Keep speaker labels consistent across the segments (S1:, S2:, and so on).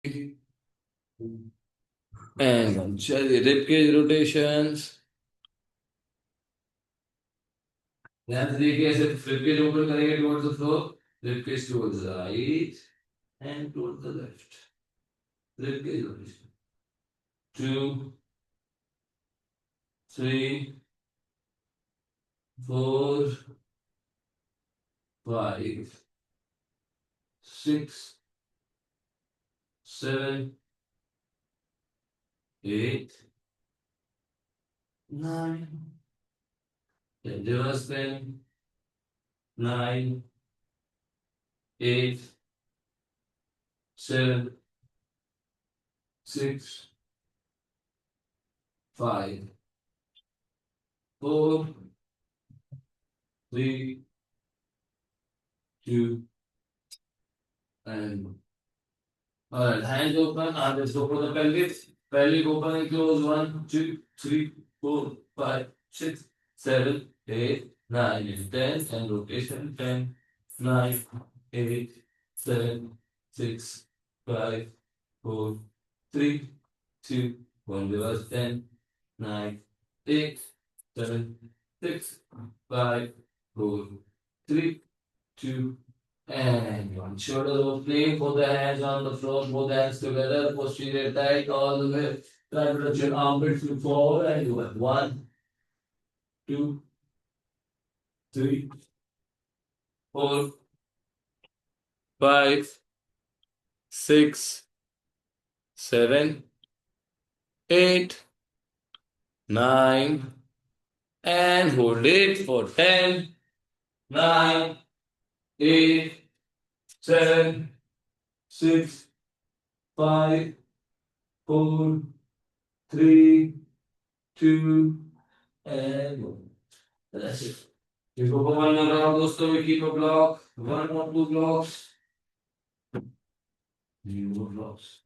S1: And rib cage rotations. ध्यान से देखिए ऐसे rib cage open करेंगे towards the floor, rib cage towards the right and towards the left. Rib cage rotation. 2, 3, 4, 5, 6, 7, 8, 9. Then reverse then. 9, 8, 7, 6, 5, 4, 3, 2, and alright, hands open, arms open the pelvis. Pelvic open and close. 1, 2, 3, 4, 5, 6, 7, 8, 9, 10, and rotation 10, 9, 8, 7, 6, 5, 4, 3, 2, 1, reverse 10, 9, 8, 7, 6, 5, 4, 3, 2, and one shoulder opening, put the hands on the floor, both hands together, posterior tight all the way. Try to touch your armpits to forward and do it. 1, 2, 3, 4, 5, 6, 7, 8, 9, and hold it for 10, 9, 8, 7, 6, 5, 4, 3, 2, and 1. That's it. You go for one more round, दोस्तों. We keep a block. One or two blocks. More blocks.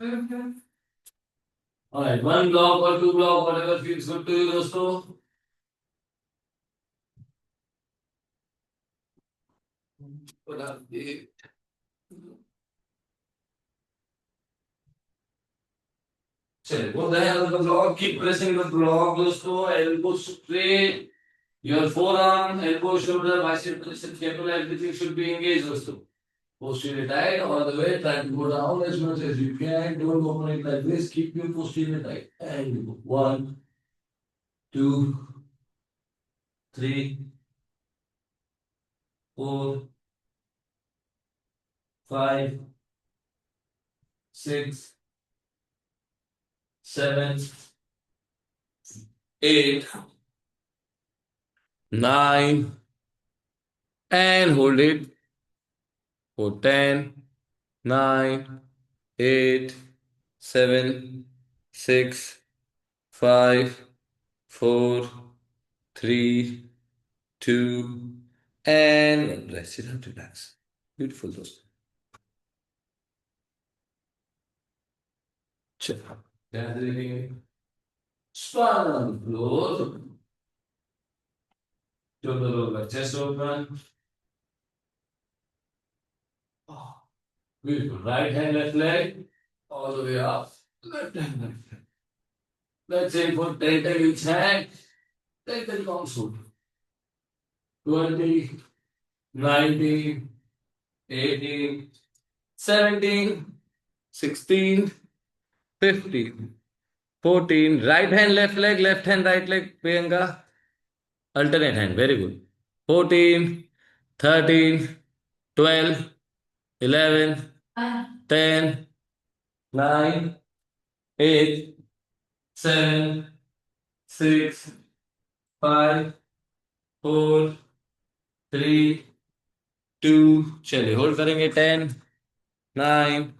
S1: All right, one block or two block, whatever feels good to you, दोस्तों. Put up the. चलिए, go the hell of the block. Keep pressing the block, दोस्तों. Elbow straight. Your forearm, elbow, shoulder, bicep, tricep, scapula, everything should be engaged, दोस्तों. Posterior tight all the way. Try to go down as much as you can. Don't open it like this. Keep your posterior tight. And you go. 1, 2, 3, 4, 5, 6, 7, 8, 9, and hold it for 10, 9, 8, 7, 6, 5, 4, 3, 2, and rest it out, relax. Beautiful, those. Spine on the floor. Shoulder over, chest open. Oh, beautiful. Right hand, left leg, all the way up. Left hand, left leg. Let's aim for 10 each hand. 10 console. 20, 19, 18, 17, 16, 15, 14. Right hand, left leg, left hand, right leg, Priyanka. Alternate hand, very good. 14, 13, 12, 11, 10, 9, 8, 7, 6, 5, 4, 3, 2. चलिए hold करेंगे. 10, 9,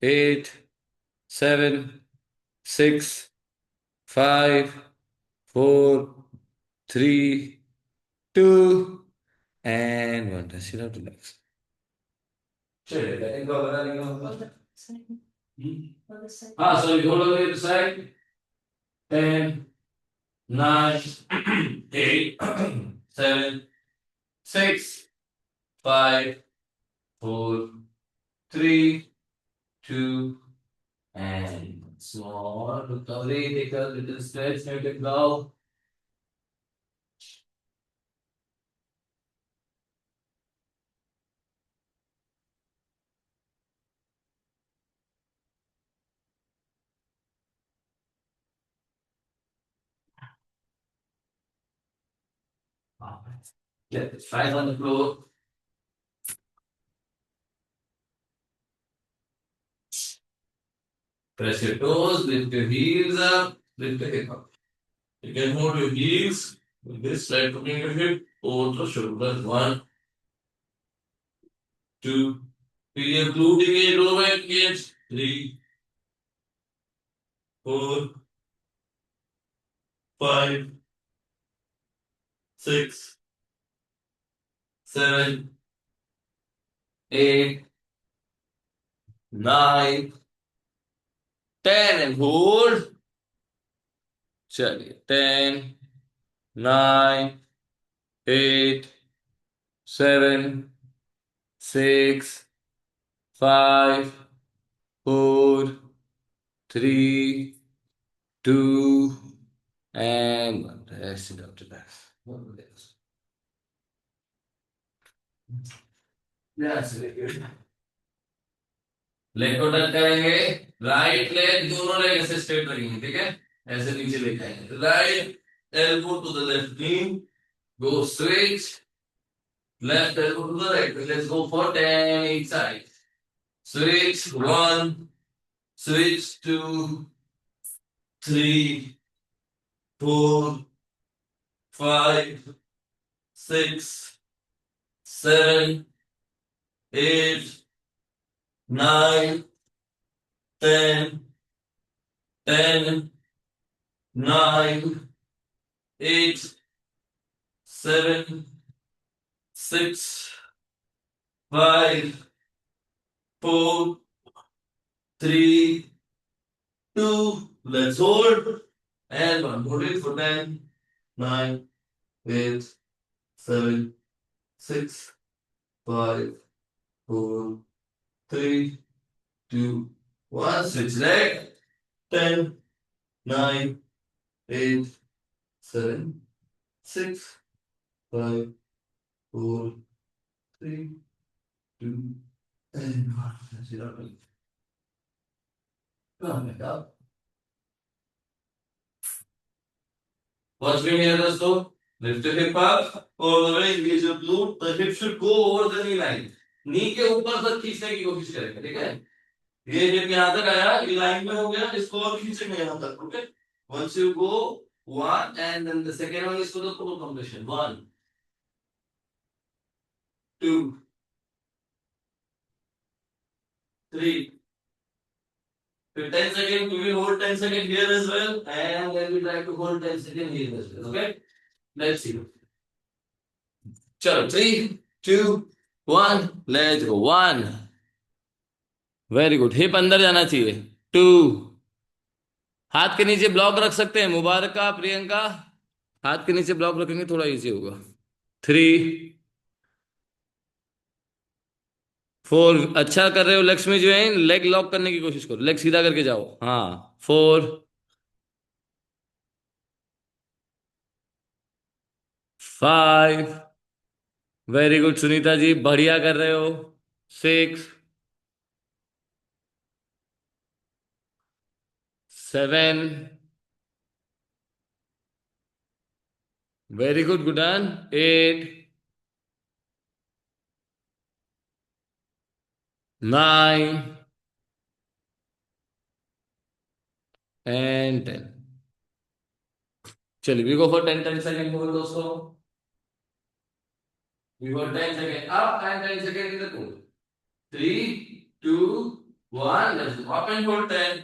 S1: 8, 7, 6, 5, 4, 3, 2, and 1. Sit out, relax. चलिए इनको बता देंगे. हाँ sorry, hold on the other side. 10, 9, 8, 7, 6, 5, 4, 3, 2, and small recovery. Take a little stretch, make it go. Get the thighs on the floor. Press your toes, lift your heels up, lift your hip up. You can hold your heels with this side, putting your hip over the shoulders. 1, 2, feel your glute engage, lower back engage. 3, 4, 5, 6, 7, 8, 9, 10 and hold. चलिए 10, 9, 8, 7, 6, 5, 4, 3, 2, and 1. Rest it up to that. That's very good. Leg को touch करेंगे, right leg दोनों leg ऐसे straight रखेंगे, ठीक है, ऐसे नीचे लेके आएंगे, right elbow to the left knee, go straight, left elbow to the right, let's go for 10 each side, switch 1, switch 2, 3, 4, 5, 6, 7, 8, 9, 10, 10, 9, 8, 7, 6, 5, 4, 3, 2, let's hold, and 1, hold it for 10, 9, 8, 7, 6, 5, 4, 3, 2, 1, switch leg, 10, 9, 8, 7, 6, 5, 4, 3, 2, and 1. That's it up. Come back up. Watch me here, दोस्तों. Lift your hip up all the way, engage your glute. The hip should go over the knee line. नी के ऊपर तक खींचने की कोशिश करेंगे, ठीक है? ये हिप यहाँ तक आया, ये लाइन में हो गया, इसको और खींचेंगे यहाँ तक, okay? Once you go 1 and then the second one is for the full completion. 1, 2, 3. With 10 seconds, we will hold 10 seconds here as well, and then we try to hold 10 seconds here as well. Okay? Let's see. चलो 3, 2, 1, let's go. 1. Very good, hip अंदर जाना चाहिए. 2. हाथ के नीचे block रख सकते हैं मुबारका, प्रियंका. हाथ के नीचे ब्लॉक रखेंगे थोड़ा इजी होगा. 3, 4. अच्छा कर रहे हो लक्ष्मी जैन, लेग लॉक करने की कोशिश करो, लेग सीधा करके जाओ. हाँ. 4, 5. वेरी गुड सुनीता जी, बढ़िया कर रहे हो. 6, 7. वेरी गुड गुडान. 8, 9 and 10. चलिए we go for 10 second more दोस्तों. We go 10 second up and 10 second in the code. 3, 2, 1, let's go up and hold 10,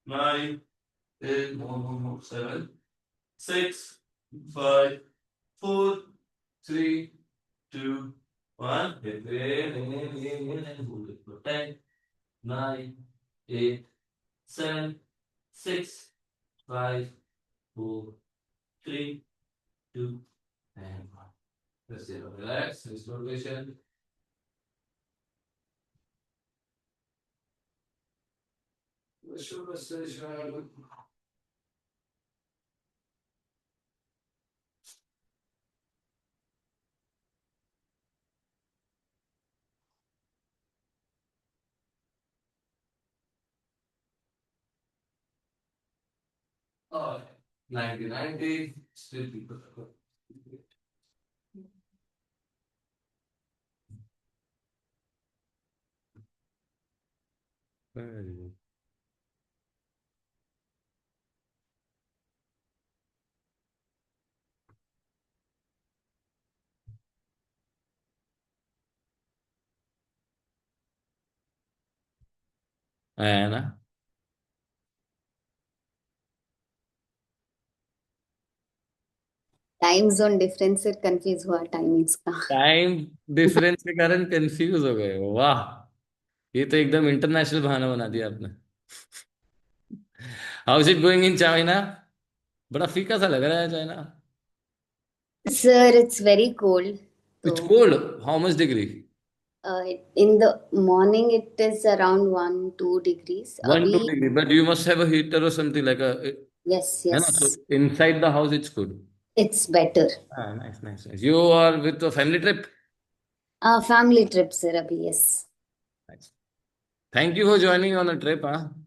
S1: 9, 8, 7, 6, 5, 4, 3, 2, 1. And hold it for 10, 9, 8, 7, 6, 5, 4, 3, 2, and 1. Let's see. Relax. Restore patient. Oh, 1990, still people. है ना?
S2: Time zone difference से confuse हुआ timings का।
S1: Time difference के कारण confuse हो गए, वाह। ये तो एकदम इंटरनेशनल बहाना बना दिया आपने। How is it going in China? बड़ा फीका सा लग रहा है China.
S2: Sir it's very cold. तो
S1: it's cold. How much degree?
S2: In the morning it is around 1-2 degrees
S1: 1-2 degree,
S2: अभी।
S1: But you must have a heater or something like a,
S2: yes
S1: है
S2: yes.
S1: ना? तो inside the house it's good.
S2: It's better.
S1: हाँ, nice nice nice. You are with family trip?
S2: Family trip sir अभी, yes.
S1: Thank you for joining on a trip. हाँ,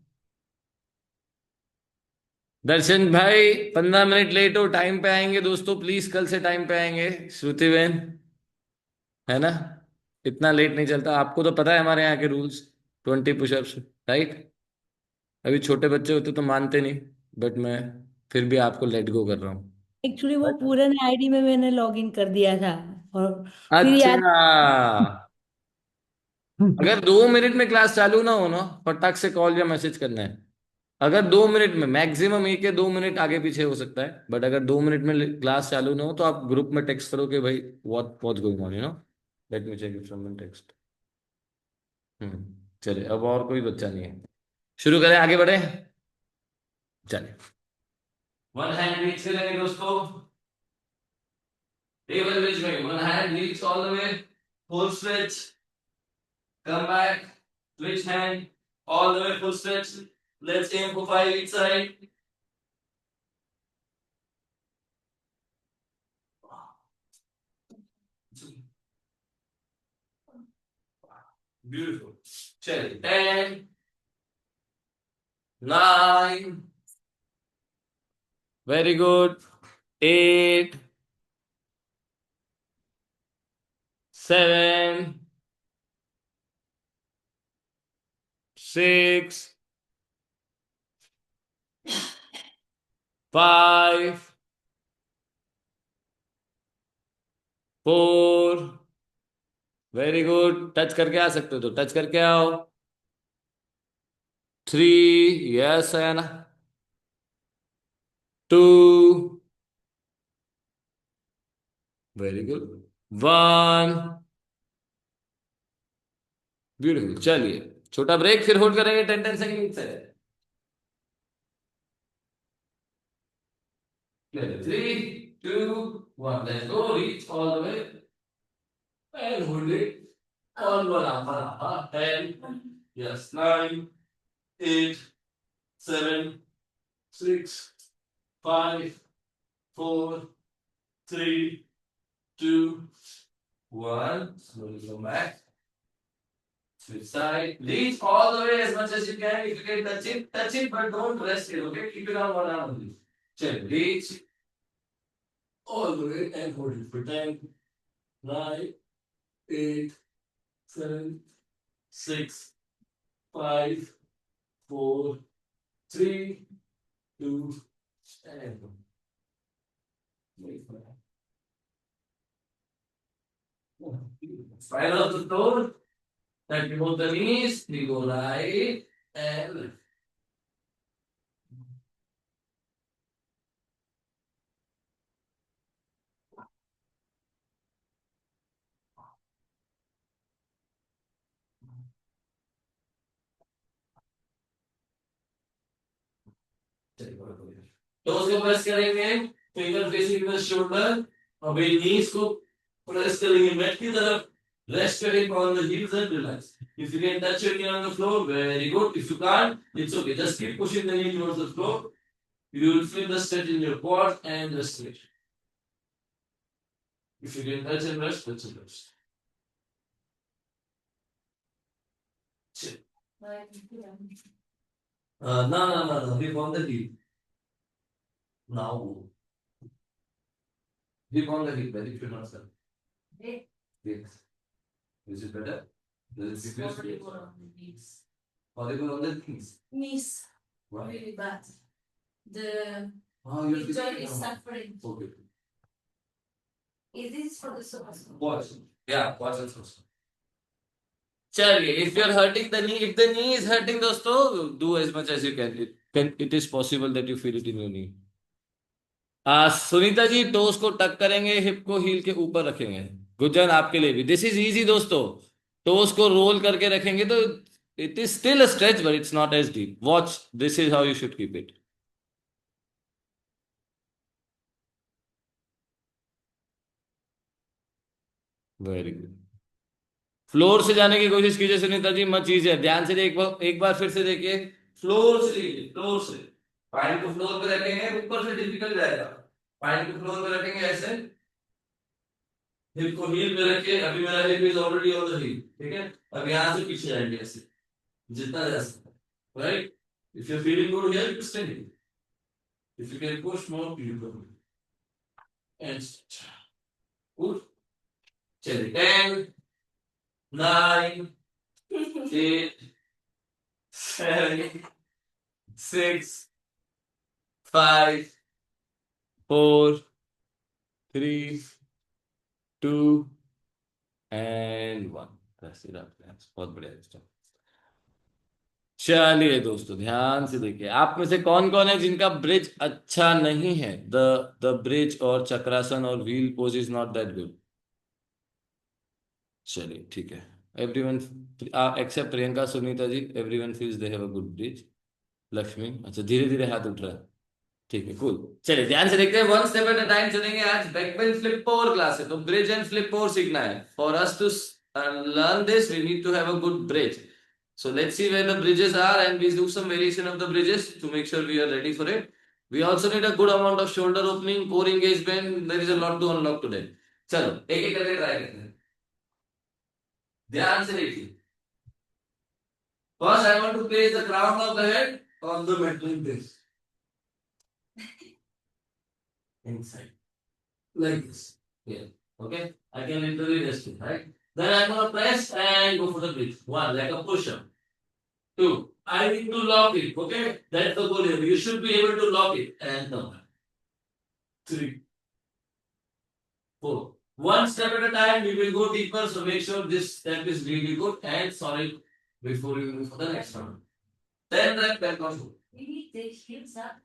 S1: दर्शन भाई 15 minute late हो, time पे आएंगे दोस्तों, प्लीज कल से टाइम पे आएंगे। श्रुति बहन, है ना? इतना लेट नहीं चलता, आपको तो पता है हमारे यहाँ के रूल्स। 20 pushups, right? अभी छोटे बच्चे होते तो मानते नहीं, बट मैं फिर भी आपको लेट गो कर रहा हूँ।
S3: एक्चुअली वो पुराने आईडी में मैंने लॉग इन कर दिया था और फिर याद।
S1: अच्छा, अगर 2 मिनट में क्लास चालू ना हो ना, फटाक से कॉल या मैसेज करना है। अगर 2 मिनट में मैक्सिमम, 1 या 2 मिनट आगे पीछे हो सकता है, बट अगर 2 मिनट में क्लास चालू ना हो तो आप ग्रुप में टेक्स्ट करो कि भाई what's going on, let me check if someone text. चलिए, अब और कोई बच्चा नहीं है, शुरू करें, आगे बढ़े। चलिए, वन हैंड रीच करेंगे दोस्तों। टेबल रीच में one hand reach all the way, full stretch, come back, switch hand, all the way full stretch. Let's aim for 5 each side. Beautiful. चलिए, 10, 9, very good, 8, 7, 6, 5, 4, very good, touch करके आ सकते हो तो touch करके आओ। 3, yes है ना? 2, वेरी गुड, 1, ब्यूटीफुल। चलिए, छोटा ब्रेक, फिर होल्ड करेंगे 10-10 सेकेंड से। 3, 2, 1, let's go, reach all the way and hold it on one arm. 10, yes, 9, 8, 7, 6, 5, 4, 3, 2, 1. Slowly go back. Switch side. Reach all the way as much as you can. If you can touch it, but don't rest it. Okay, keep it on one arm only. Check. Reach all the way and hold it for 10, 9, 8, 7, 6, 5, 4, 3, 2, and wait for that. Spiral of the toe. That you hold the knees. You go right and left. Toes को press करेंगे, finger facing the shoulder. अभी knees को press करेंगे mat की तरफ। Rest your hip on the heels and relax. If you can touch your knee on the floor, very good. If you can't, it's okay. Just keep pushing the knee towards the floor. You will feel the stretch in your quad and the stretch. If you can touch and rest, touch and rest. Chill. No. Hip on the heel. Now. Hip on the hip. Very good, sir. Yes. Is it better? Does it feel straight? Horrible on the knees.
S4: Knees
S1: Why?
S4: really bad. The
S1: Oh, you're
S4: joint is suffering.
S1: Okay.
S4: Is this for the source?
S1: Watch. Yeah, watch and source. चलिए, if you are hurting the knee, if the knee is hurting, दोस्तों, do as much as you can. It is possible that you feel it in your knee. Sunita ji, toes को tuck करेंगे, hip को heal के ऊपर रखेंगे. गुजन आपके लिए भी. दिस इज इजी दोस्तों. टोस को रोल करके रखेंगे तो it is still a stretch but it's not as deep. Watch, this is how you should keep it. Very good. Floor से जाने की कोशिश कीजिए सुनीता जी, मत कीजिए. ध्यान से एक बार फिर से देखिए. फ्लोर से लीजिए, फ्लोर से. पानी को फ्लोर पे रखेंगे, ऊपर से डिफिकल्ट जाएगा. पानी को फ्लोर पे रखेंगे ऐसे. हिप को हील पे रखिए. अभी मेरा hip is already on the heel. ठीक है. अब यहां से पीछे जाएंगे ऐसे जितना जा सकता है. Right. If you are feeling good here, you stay here. If you can push more, you go. And good. चलिए. 10 9 8 7 6 5 4 3 2 and 1. That's it. बहुत बढ़िया दोस्तों. चलिए दोस्तों, ध्यान से देखिए. आप में से कौन कौन है जिनका ब्रिज अच्छा नहीं है? द ब्रिज और चक्रासन और wheel pose is not that good. चलिए ठीक है. Everyone except Priyanka, Sunita ji, everyone feels they have a good bridge. Lakshmi, अच्छा धीरे धीरे हाथ उठ रहा है. ठीक है, कूल. चलिए ध्यान से देखते हैं. One step at a time चलेंगे. आज बैकबेंड फ्लिप ओवर क्लास है, तो ब्रिज एंड फ्लिप ओवर सीखना है. For us to learn this, we need to have a good bridge. So let's see where the bridges are and we do some variation of the bridges to make sure we are ready for it. We also need a good amount of shoulder opening, core engagement. There is a lot to unlock today. चलो एक एक करके try करते हैं. ध्यान से देखिए. First, I want to place the crown of the head on the mat like this. Inside. Like this. Here. Okay? I can literally rest it, right? Then I'm going to press and go for the bridge. 1, like a push-up. 2, I need to lock it. Okay? That's the goal here. You should be able to lock it. And come back. 3, 4. One step at a time. We will go deeper. So make sure this step is really good and solid before you move for the next one. Then rep back on foot.
S4: We need the heels up.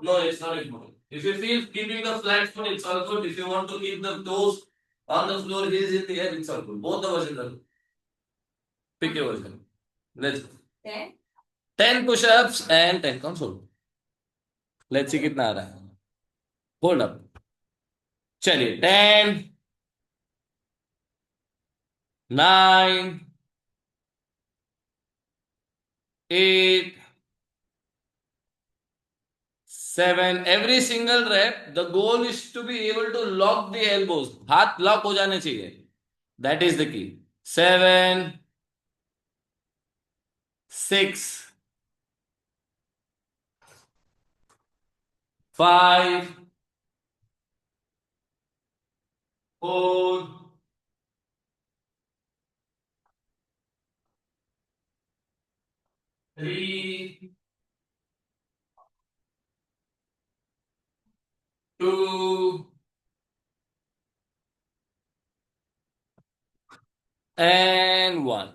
S1: No, it's not important. If you feel keeping the flat foot, it's all good. If you want to keep the toes on the floor, heels in the air, it's all good. Both the versions are good. Pick your version. Let's go.
S4: 10.
S1: 10 push-ups and 10 counts hold. Let's see कितना आ रहा है. Hold up. चलिए. 10 9 8 7. Every single rep, the goal is to be able to lock the elbows. हाथ lock हो जाने चाहिए. That is the key. 7 6 5 4 3 2 and 1.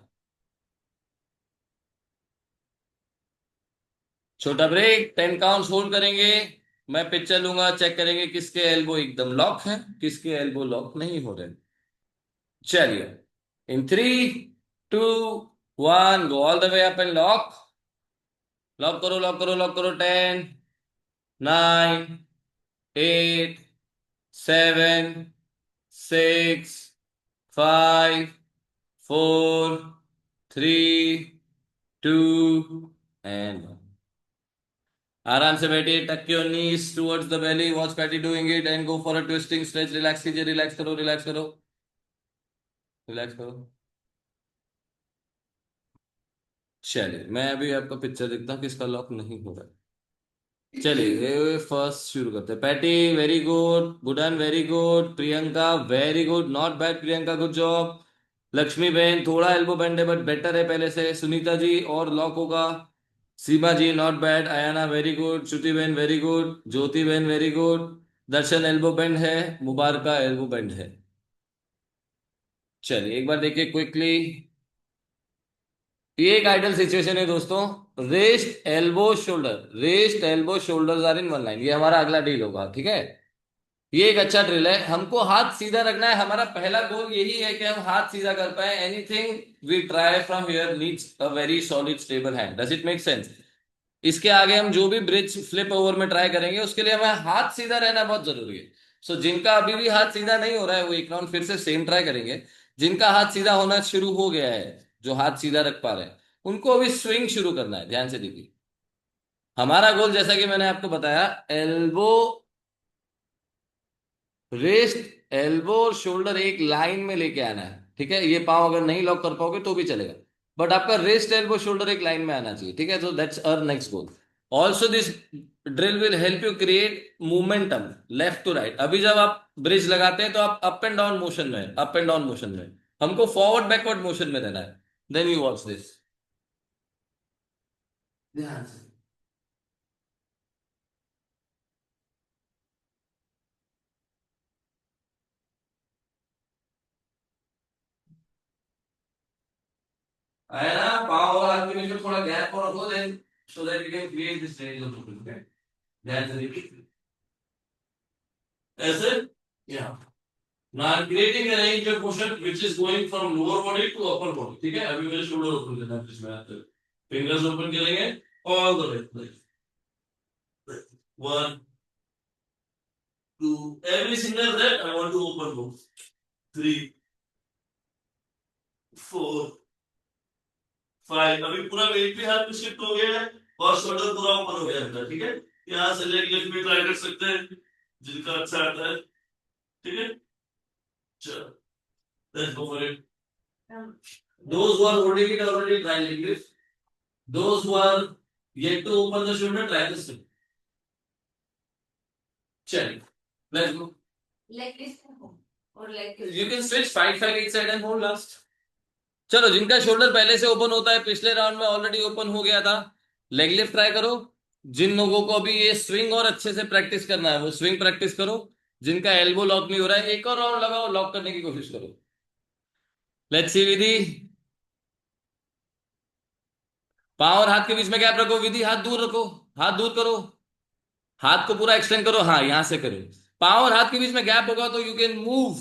S1: छोटा break. 10 counts hold करेंगे. मैं पिक्चर लूंगा, चेक करेंगे किसके एल्बो एकदम लॉक है, किसके एल्बो लॉक नहीं हो रहे. चलिए. इन 3 2 1 go all the way up and lock. Lock करो, लॉक करो, लॉक करो. 10 9 8 7 6 5, 4, 3, 2 and 1. आराम से बैठिए, tuck your knees towards the belly, watch Patty doing it and go for a twisting stretch. Relax कीजिए, रिलैक्स करो, रिलैक्स करो, रिलैक्स करो. चलिए मैं अभी आपका पिक्चर देखता हूँ किसका लॉक नहीं हो रहा है. चलिए फर्स्ट शुरू करते हैं. पैटी वेरी गुड, गुडन very good, Priyanka very good, not bad Priyanka, good job. Lakshmi बहन थोड़ा एल्बो बेंड है बट बेटर है पहले से. सुनीता जी और लॉक होगा. Seema ji not bad. Ayana very good. Shruti बहन वेरी गुड. ज्योति बहन very good. Darshan elbow bend है. मुबारका एल्बो बेंड है. चलिए एक बार देखिए क्विकली. ये एक आइडल सिचुएशन है दोस्तों. Rest elbow shoulder, rest elbow shoulders are in one line. ये हमारा अगला डील होगा, ठीक है. ये एक अच्छा ड्रिल है. हमको हाथ सीधा रखना है. हमारा पहला गोल यही है कि हम हाथ सीधा कर पाए. Anything we try from here needs a very solid stable hand. Does it make sense? इसके आगे हम जो भी ब्रिज फ्लिप ओवर में ट्राई करेंगे उसके लिए हमें हाथ सीधा रहना बहुत जरूरी है. सो जिनका अभी भी हाथ सीधा नहीं हो रहा है वो एक राउंड फिर से सेम ट्राई करेंगे. जिनका हाथ सीधा होना शुरू हो गया है, जो हाथ सीधा रख पा रहे हैं, उनको अभी स्विंग शुरू करना है. ध्यान से देखिए. हमारा गोल जैसा कि मैंने आपको बताया, एल्बो, रेस्ट, एल्बो और शोल्डर एक लाइन में लेके आना है. ठीक है. ये पाँव अगर नहीं लॉक कर पाओगे तो भी चलेगा, बट आपका रेस्ट एल्बो शोल्डर एक लाइन में आना चाहिए. ठीक है. तो that's our next goal. Also this drill will help you create momentum left to right. अभी जब आप ब्रिज लगाते हैं तो आप अप एंड डाउन मोशन में, अप एंड डाउन मोशन में, हमको फॉरवर्ड बैकवर्ड मोशन में रहना है. Then you watch this. ध्यान से. आया ना. पाँव और हाथ के बीच में थोड़ा गैप और रखो, then so that you can create this range of movement. ध्यान से देखिए. ऐसे. या now I'm creating a range of motion which is going from lower body to upper body. ठीक है. अभी मुझे शोल्डर ओपन करना है इसमें आते हुए. फिंगर्स ओपन करेंगे all the way. One, two, every single rep I want to open both. 3, 4, 5. अभी पूरा वेट भी हाथ में शिफ्ट हो गया है और शोल्डर पूरा ओपन हो गया है. ठीक है. यहाँ से लेग लिफ्ट भी ट्राई कर सकते हैं जिनका अच्छा आता है. ठीक है. चलो let's go for it. Those who are holding it already try leg lift. Those who are yet to open the shoulder try the swing. Chalo, let's go.
S4: Like this or like this.
S1: You can switch 5 each side and hold last. चलो जिनका shoulder पहले से open होता है, पिछले round में already open हो गया था, लेग लिफ्ट ट्राई करो. जिन लोगों को अभी ये स्विंग और अच्छे से प्रैक्टिस करना है वो स्विंग प्रैक्टिस करो. जिनका एल्बो लॉक नहीं हो रहा है एक और राउंड लगाओ, लॉक करने की कोशिश करो. लेट्स सी विधि. पांव और हाथ के बीच में गैप रखो. विधि हाथ दूर रखो, हाथ दूर करो, हाथ को पूरा एक्सटेंड करो. हाँ यहां से करो. पांव और हाथ के बीच में गैप होगा तो यू कैन मूव.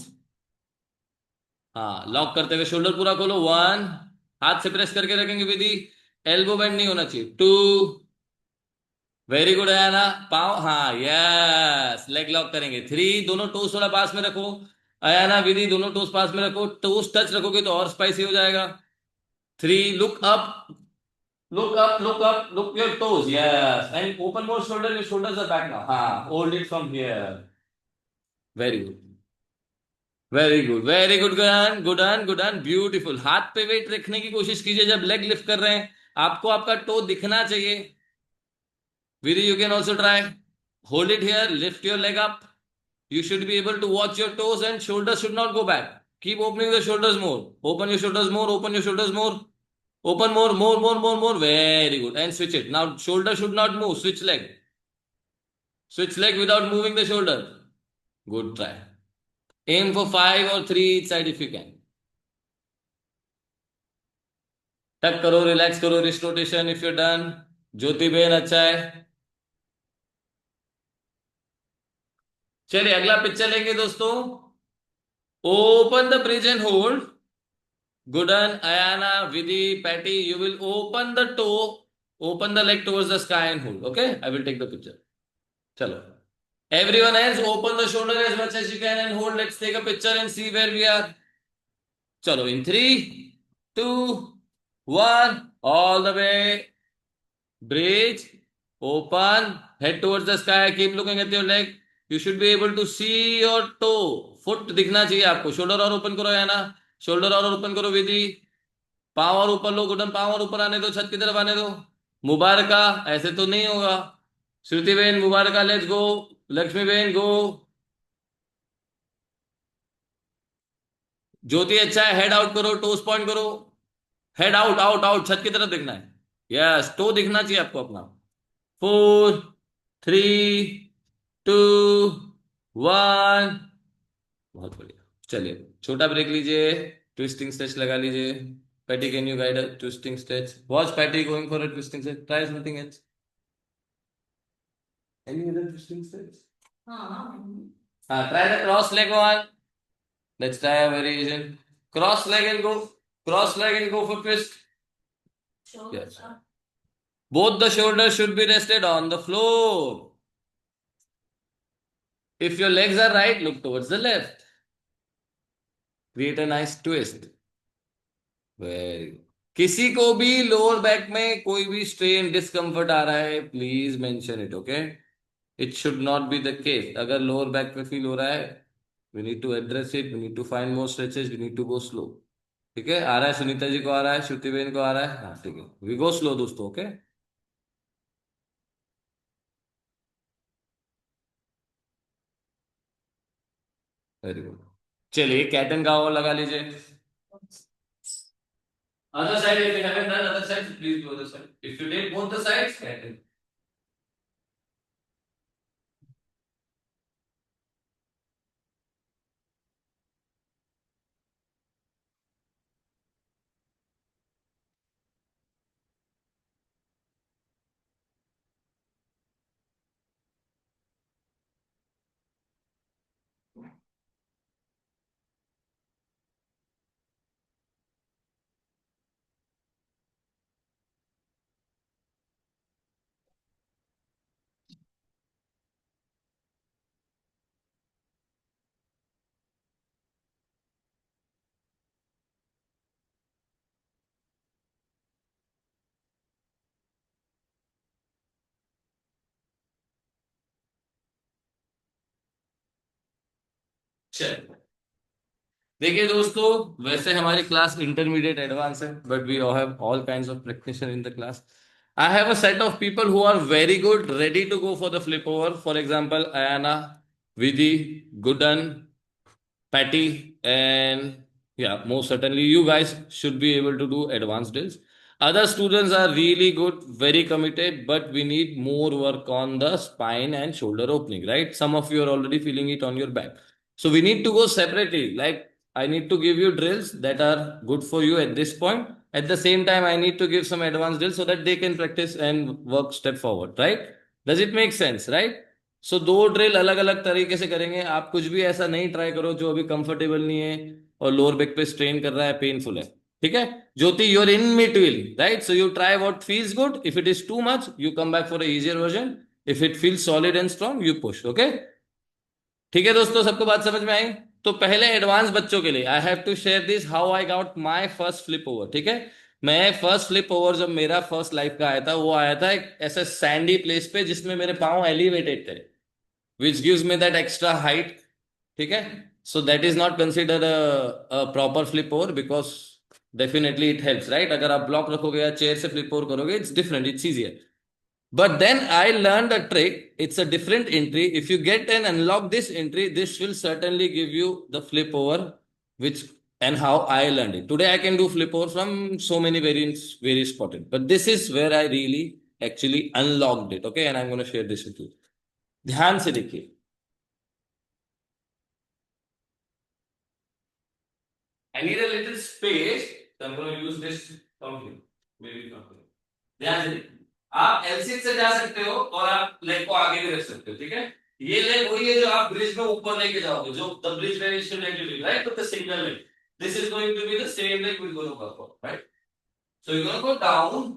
S1: हाँ लॉक करते हुए शोल्डर पूरा खोलो. 1, हाथ से प्रेस करके रखेंगे विधि. एल्बो बेंड नहीं होना चाहिए. 2, वेरी गुड है ना. पाँव, हाँ यस. लेग लॉक करेंगे. 3, दोनों टोस थोड़ा पास में रखो. अयाना विधि दोनों टोस पास में रखो. टोस टच रखोगे तो और स्पाइसी हो जाएगा. 3, look up, look up, look up, look your toes. Yes, and open more shoulder. Your shoulders are back now. Hold it from here. Very good. Very good, very good. Good good good. Beautiful. हाथ पे wait रखने की कोशिश कीजिए जब leg lift कर रहे हैं. आपको आपका टो दिखना चाहिए. Vidhi you can also try. Hold it here, lift your leg up. You should be able to watch your toes and shoulders should not go back. Keep opening the shoulders more. Open your shoulders more. Open your shoulders more. Open more, more, more, more, more. Very good. And switch it. Now shoulder should not move. Switch leg. Switch leg without moving the shoulder. Good try. Aim for 5 or 3 each side if you can. टक करो, relax करो, wrist rotation if you done. Jyoti Ben अच्छा है. चलिए अगला picture लेंगे दोस्तों. Open the bridge and hold. Gudan, Ayana, Vidhi, Patty, you will open the toe, open the leg towards the sky and hold. Okay, I will take the picture. Chalo. Everyone else, open the shoulder as much as you can and hold. Let's take a picture and see where we are. चलो इन 3, 2, 1 all the way, breathe, open, head towards the sky, keep looking at your leg. You should be able to see your toe, foot दिखना चाहिए आपको. Shoulder और open करो, है ना. Shoulder और open करो विधि. पाँव और ऊपर लो, घुटन पाँव और ऊपर आने दो, छत की तरफ आने दो. मुबारका, ऐसे तो नहीं होगा. श्रुति बेन मुबारका, लेट्स गो. लक्ष्मी बेन गो. ज्योति अच्छा है, हेड आउट करो, टोस पॉइंट करो. हेड आउट आउट आउट, छत की तरफ दिखना है. यस, टो दिखना चाहिए आपको अपना. 4, 3, 2, 1. बहुत बढ़िया. चलिए छोटा ब्रेक लीजिए, ट्विस्टिंग स्ट्रेच लगा लीजिए. Patty can you guide a twisting stretch? Watch Patty going for a twisting stretch. Try something else. Any other twisting stretch? Try the cross leg one. Let's try a variation. Cross leg and go. Cross leg and go for twist. Yes. Both the shoulders should be rested on the floor. If your legs are right, look towards the left. Create a nice twist. Very good. किसी को भी lower back में कोई भी strain discomfort आ रहा है, please mention it. Okay, it should not be the case. अगर लोअर बैक पे फील हो रहा है, we need to address it, we need to find more stretches, we need to go slow. ठीक है, आ रहा है सुनीता जी को, आ रहा है श्रुति बेन को, आ रहा है. हाँ ठीक है, वी गो स्लो दोस्तों. Okay, very good. चलिए कैट एंड काउ लगा लीजिए. Other side, if you haven't done other sides, please do other side. If you did both the sides, cat and. चलिए देखिए दोस्तों, वैसे हमारी क्लास इंटरमीडिएट एडवांस है, but we have all kinds of practitioner in the class. I have a set of people who are very good, ready to go for the flip over. For example Ayana, Vidhi, Gudan, Patty, and yeah, most certainly you guys should be able to do advanced drills. Other students are really good, very committed, but we need more work on the spine and shoulder opening, right? Some of you are already feeling it on your back. So we need to go separately. Like I need to give you drills that are good for you at this point. At the same time, I need to give some advanced drills so that they can practice and work step forward, right? Does it make sense, right? सो दो drill अलग अलग तरीके से करेंगे. आप कुछ भी ऐसा नहीं ट्राई करो जो अभी कंफर्टेबल नहीं है और लोअर बैक पे स्ट्रेन कर रहा है, पेनफुल है. ठीक है Jyoti, you're in middle, right? So you try what feels good. If it is too much, you come back for easier version. If it feels solid and strong, you push. Okay, ठीक है दोस्तों, सबको बात समझ में आई? तो पहले एडवांस बच्चों के लिए I have to share this how I got my first flip over. ठीक है, मैं फर्स्ट फ्लिप ओवर जब मेरा फर्स्ट लाइफ का आया था, वो आया था एक ऐसे सैंडी प्लेस पे जिसमें मेरे पाँव एलिवेटेड थे, which gives me that extra height. ठीक है, so that is not considered a proper flip over because definitely it helps, right? अगर आप ब्लॉक रखोगे या चेयर से फ्लिप ओवर करोगे, it's different, it's easier. But then I learned a trick. It's a different entry. If you get and unlock this entry, this will certainly give you the flip over, which and how I learned it. Today I can do flip over from so many variants, very spotted. But this is where I really actually unlocked it. Okay, and I'm going to share this with you. ध्यान से देखिए. I need a little space, so I'm going to use this company. Maybe company. ध्यान से देखिए. आप L6 से जा सकते हो और आप लेग को आगे भी रख सकते हो. ठीक है, ये लेग वही है जो आप ब्रिज में ऊपर लेके जाओगे, जो the bridge variation leg you right, तो the single leg. This is going to be the same leg we're going to work on, right? So you're going to go down,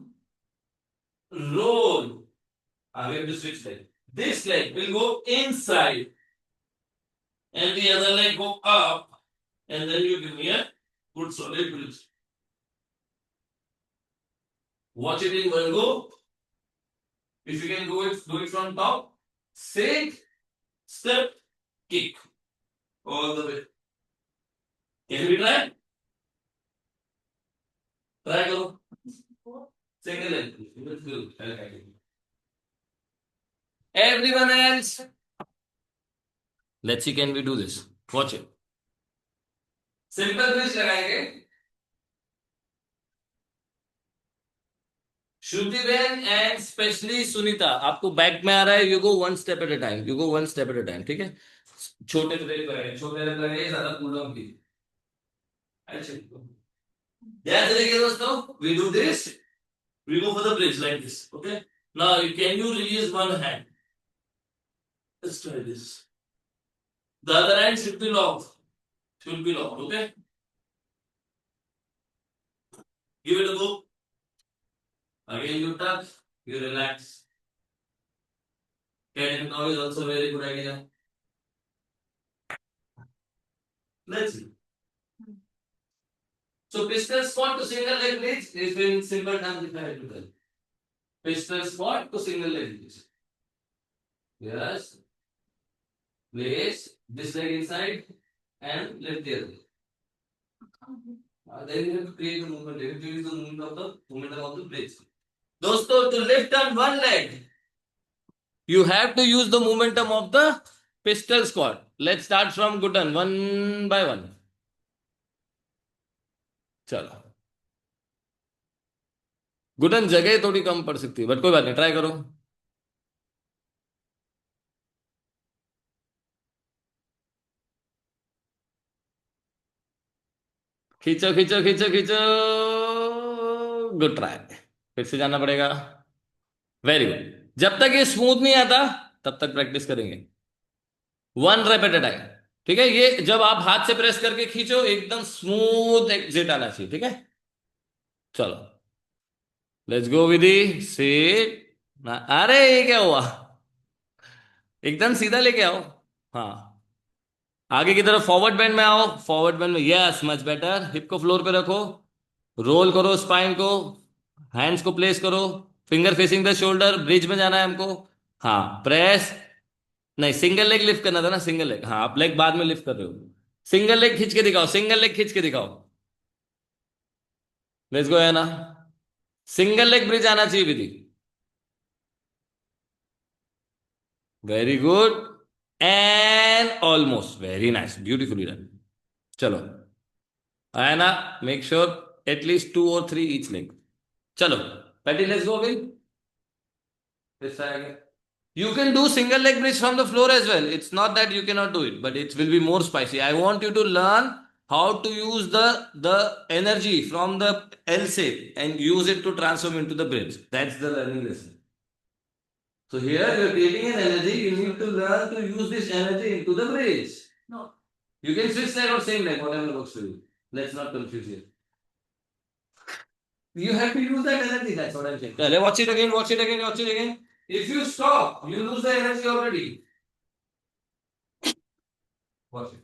S1: roll. We have to switch leg. This leg will go inside, and the other leg go up, and then you give me a Put solid bridge. Watch it in one go. If you can do it from top. Sit, step, kick. All the way. Can we try? Try karo. Single leg. Everyone else. Let's see, can we do this? Watch it. Simple twist लगाएंगे. श्रुति बहन and specially Sunita, आपको back में आ रहा है. You go one step at a time. You go one step at a time. ठीक है. छोटे break लगाएंगे. छोटे ब्रेक लगाएंगे. ज्यादा कूल डाउन की. अच्छा. ध्यान से देखिए दोस्तों. We do this. We go for the bridge like this. Okay. Now can you release one hand? Let's try this. The other hand should be locked. Should be locked. Okay. Give it a go. Again you touch. You relax. Cat and cow is also very good idea. Let's see. So pistol squat to single leg bridge is in simple terms if I have to tell. Pistol squat to single leg bridge. Yes. Place this leg inside and lift the other. Then you have to create the movement. You have to use the movement of the bridge. दोस्तों, to lift on one leg, you have to use the momentum of the pistol squat. Let's start from Gutan, one by one. चलो. गुटन जगह थोड़ी कम पड़ सकती है, but कोई बात नहीं, ट्राई करो. खींचो खींचो खींचो खींचो. Good try. फिर से जाना पड़ेगा. Very good. जब तक ये स्मूथ नहीं आता तब तक प्रैक्टिस करेंगे. One rape eight a time. ठीक है. ये जब आप हाथ से प्रेस करके खींचो एकदम स्मूथ एग्जिट आना चाहिए. ठीक है. चलो. लेट्स गो विदी. सिट. अरे ये क्या हुआ? एकदम सीधा लेके आओ. हाँ. आगे की तरफ फॉरवर्ड बेंड में आओ. फॉरवर्ड बेंड में. Yes, much better. हिप को फ्लोर पे रखो. रोल करो स्पाइन को. हैंड्स को प्लेस करो. Finger facing the shoulder. Bridge में जाना है हमको. हाँ. प्रेस. नहीं, सिंगल लेग लिफ्ट करना था ना. Single leg. हाँ, आप लेग बाद में लिफ्ट कर रहे हो. सिंगल लेग खींच के दिखाओ. सिंगल लेग खींच के दिखाओ. Let's go. है ना. सिंगल लेग ब्रिज आना चाहिए Vidhi. Very good. And almost. Very nice. Beautifully done. चलो. है ना. Make sure at least 2 or 3 each leg. चलो Patty, let's go again. This side again. You can do single leg bridge from the floor as well. It's not that you cannot do it, but it will be more spicy. I want you to learn how to use the energy from the L shape and use it to transform into the bridge. That's the learning lesson. So here you are creating an energy. You need to learn to use this energy into the bridge.
S4: No.
S1: You can switch leg or same leg, whatever works for you. Let's not confuse here. You have to use that energy. That's what I'm saying. Watch it again. Watch it again. Watch it again. If you stop, you lose the energy already. Watch it.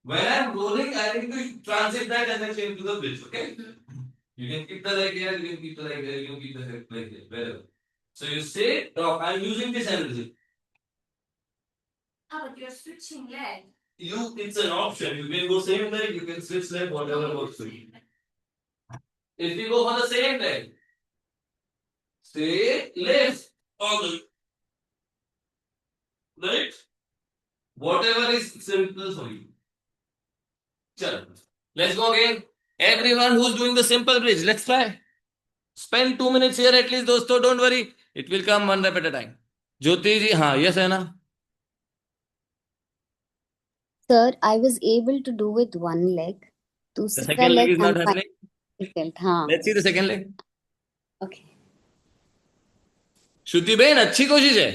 S1: When I'm rolling, I need to transit that energy into the bridge. Okay? You can keep the leg here. You can keep the leg here. You can keep the leg here. Wherever. So you say, drop. I'm using this energy.
S4: Ah, but you're switching leg.
S1: It's an option. You can go same leg. You can switch leg. Whatever works for you. If you go for the same leg, straight, left, all the way. Right? Whatever is simple for you. Chalo. Let's go again. Everyone who's doing the simple bridge, let's try. Spend 2 minutes here at least, dosto. Don't worry. It will come one rep at a time. Jyoti ji, हाँ, yes है ना?
S2: Sir, I was able to do with one leg.
S1: The
S2: दूसरा
S1: second leg
S2: leg
S1: is not
S2: I'm
S1: happening.
S2: difficult. हाँ.
S1: Let's see the second leg.
S2: Okay.
S1: श्रुति बहन, अच्छी कोशिश है.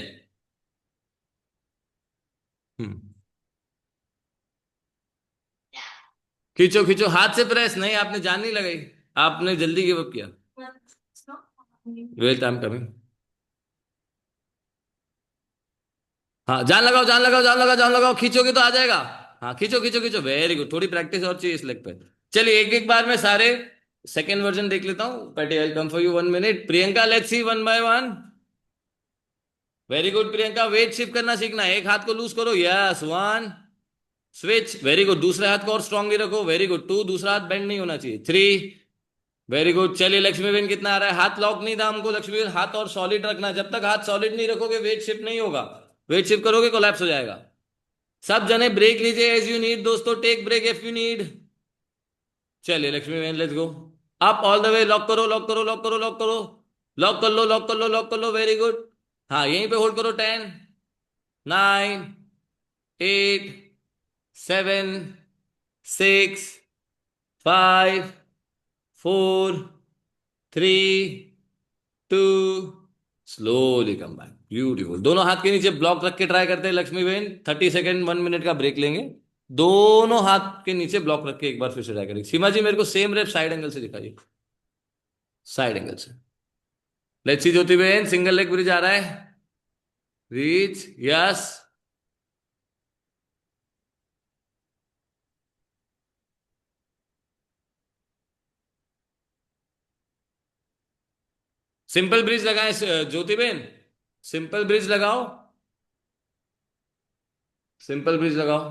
S1: खींचो खींचो. हाथ से प्रेस नहीं. आपने जान नहीं लगाई. आपने जल्दी गिव अप किया.
S4: It's not happening.
S1: Wait, I am coming. हाँ, जान लगाओ, जान लगाओ, जान लगाओ, जान लगाओ. खींचोगे तो आ जाएगा. हाँ खींचो खींचो खींचो, वेरी गुड, थोड़ी प्रैक्टिस और चाहिए इस लेग पे। चलिए एक एक बार मैं सारे सेकेंड वर्जन देख लेता हूँ। Patty I come for you 1 minute. Priyanka let's see one by one. Very good Priyanka, weight shift करना सीखना है, एक हाथ को लूज करो, यस 1, स्विच, वेरी गुड, दूसरे हाथ को और स्ट्रांगली रखो, वेरी गुड, 2, दूसरा हाथ बेंड नहीं होना चाहिए, 3, वेरी गुड। चलिए लक्ष्मीबेन कितना आ रहा है, हाथ लॉक नहीं था हमको लक्ष्मीबेन, हाथ और सॉलिड रखना, जब तक हाथ सॉलिड नहीं रखोगे वेट शिफ्ट नहीं होगा, वेट शिफ्ट करोगे कोलैप्स हो जाएगा। सब जने ब्रेक लीजिए एज यू नीड दोस्तों, take break if you need. चलिए Lakshmiben let's go, up all the way, lock करो लॉक करो लॉक करो लॉक करो, लॉक कर लो लॉक कर लो लॉक कर लो, वेरी गुड। हाँ यहीं पे होल्ड करो, 10, 9, 8, 7, 6, 5, 4, 3, 2, स्लोली कम बैक, ब्यूटीफुल। दोनों हाथ के नीचे ब्लॉक रख के ट्राई करते हैं लक्ष्मी बहन, 30 सेकेंड 1 मिनट का ब्रेक लेंगे, दोनों हाथ के नीचे ब्लॉक रख के एक बार फिर से ट्राई करेंगे। सीमा जी मेरे को सेम रेप साइड एंगल से दिखाइए, साइड एंगल से। लेट्स सी ज्योति बहन, सिंगल लेग ब्रिज आ रहा है, रीच, यस, सिंपल ब्रिज लगाएं ज्योति बहन, सिंपल ब्रिज लगाओ, सिंपल ब्रिज लगाओ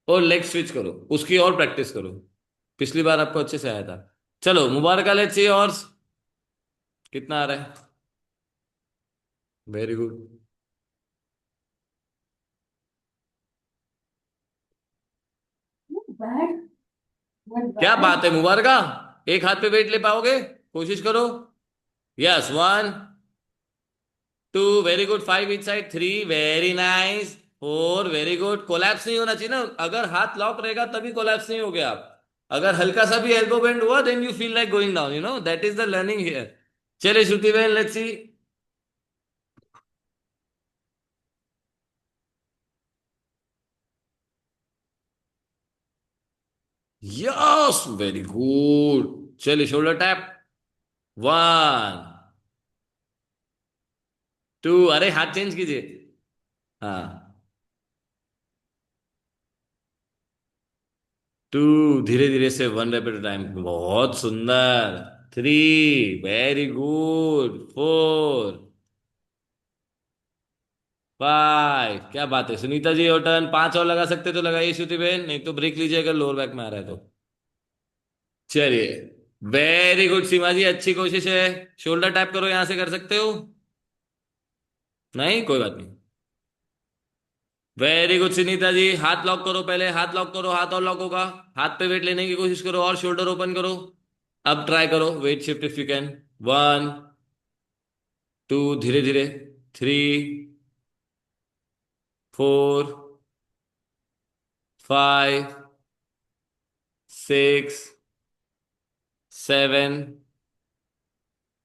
S1: और लेग स्विच करो, उसकी और प्रैक्टिस करो, पिछली बार आपको अच्छे से आया था। चलो मुबारक, लेट्स सी और कितना आ रहा है, वेरी गुड।
S2: Bad. Not
S1: क्या
S2: bad.
S1: बात है मुबारका, एक हाथ पे वेट ले पाओगे, कोशिश करो, yes 1, 2, very good, 5 etch side, 3, very nice, 4, very good. Collapse नहीं होना चाहिए ना, अगर हाथ लॉक रहेगा तभी कोलैप्स नहीं हो गया आप, अगर हल्का सा भी एल्बो बेंड हुआ then you feel like going down, you know that is the learning here. चलिए श्रुति बहन let's see, yes very good. चलिए शोल्डर टैप, 1, 2, अरे हाथ चेंज कीजिए, हाँ, 2, धीरे धीरे से 1 रेप एट टाइम, बहुत सुंदर, 3, वेरी गुड, 4, 5, क्या बात है सुनीता जी, और टर्न 5 और लगा सकते तो लगाइए श्रुति बहन, नहीं तो ब्रेक लीजिए अगर लोअर बैक में आ रहा है तो। चलिए वेरी गुड सीमा जी, अच्छी कोशिश है, शोल्डर टैप करो, यहां से कर सकते हो, नहीं कोई बात नहीं, वेरी गुड सुनीता जी, हाथ लॉक करो पहले, हाथ लॉक करो, हाथ और लॉक होगा, हाथ पे वेट लेने की कोशिश करो और शोल्डर ओपन करो, अब ट्राई करो weight shift if you can, 1, 2, धीरे धीरे, 3, 4, 5, 6, 7,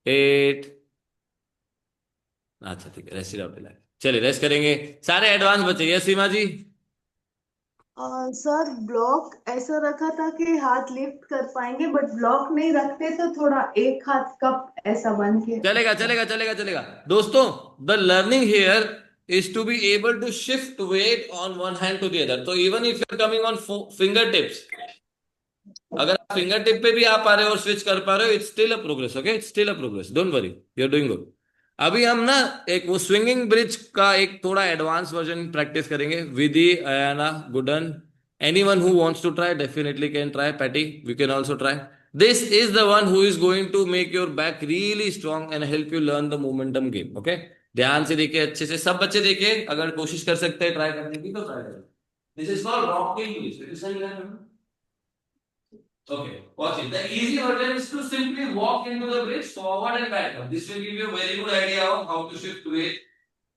S1: 8, अच्छा ठीक है, रेस्ट इट आउट, चलिए रेस्ट करेंगे, सारे एडवांस बचे, यस सीमा जी।
S5: सर ब्लॉक ऐसा रखा था कि हाथ लिफ्ट कर पाएंगे, बट ब्लॉक नहीं रखते तो थोड़ा एक हाथ कप ऐसा बन के
S1: चलेगा चलेगा चलेगा चलेगा दोस्तों, the learning here is to be able to shift weight on one hand to the other, तो even if you are coming on finger tips, अगर आप फिंगर टिप पे भी आ पा रहे हो और स्विच कर पा रहे हो, it's still a progress, okay, it's still a progress, don't worry, you are doing good. अभी हम ना एक वो स्विंगिंग ब्रिज का एक थोड़ा एडवांस वर्जन प्रैक्टिस करेंगे, विधि, अयाना, गुडन, anyone who wants to try definitely can try, Patty we can also try, this is the one who is going to make your back really strong and help you learn the momentum game, okay. ध्यान से देखिए, अच्छे से सब बच्चे देखिए, अगर कोशिश कर सकते हैं ट्राई करने की तो ट्राई करें, this is called rocking bridge. Okay, watch it. The easy version is to simply walk into the bridge forward and backward. This will give you a very good idea of how to shift weight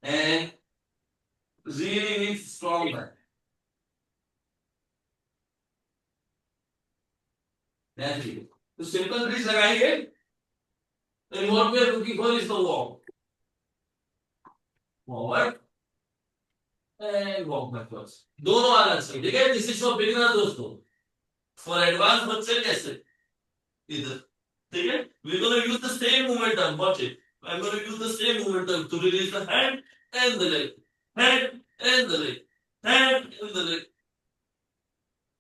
S1: and really needs strong back. That's it. तो simple bridge लगाएंगे, then what we are looking for is the walk. Forward and walk backwards. दोनों आना चाहिए, ठीक है? This is for beginner दोस्तों. For advanced बच्चे कैसे? इधर, ठीक है? We're going to use the same momentum. Watch it. I'm going to use the same momentum to release the hand and the leg, hand and the leg, and in the leg.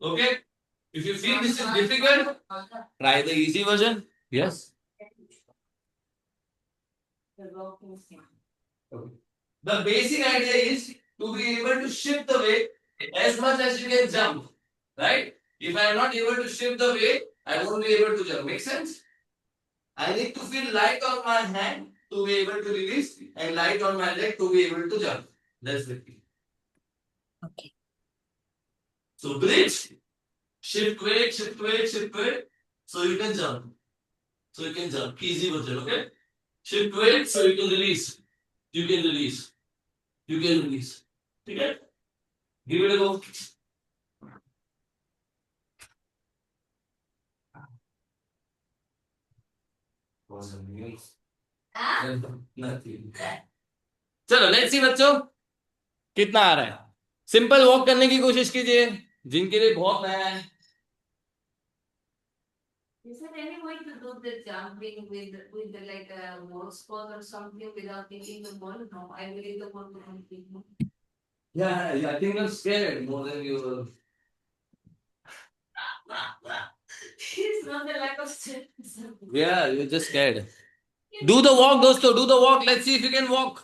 S1: Okay? If you feel this is difficult, try the easy version. Yes. Okay. The basic idea is to be able to shift the weight as much as you can jump. Right? If I am not able to shift the weight, I won't be able to jump. Make sense? I need to feel light on my hand to be able to release and light on my leg to be able to jump. That's the key.
S3: Okay.
S1: So bridge, shift weight, shift weight, shift weight. So you can jump. So you can jump. Easy version, okay? Shift weight so you can release. You can release. You can release. Okay? Give it a go. चलो let's see बच्चों कितना आ रहा है simple walk करने की कोशिश कीजिए जिनके लिए बहुत नया है
S4: Is there any way to do the jumping with the like a wall spot or something without hitting the ball? No, I believe the ball will not hit me.
S1: Yeah, I think you're scared more than you were.
S4: It's not the lack of strength.
S1: Yeah, you're just scared. Do the walk दोस्तों, do the walk. Let's see if you can walk.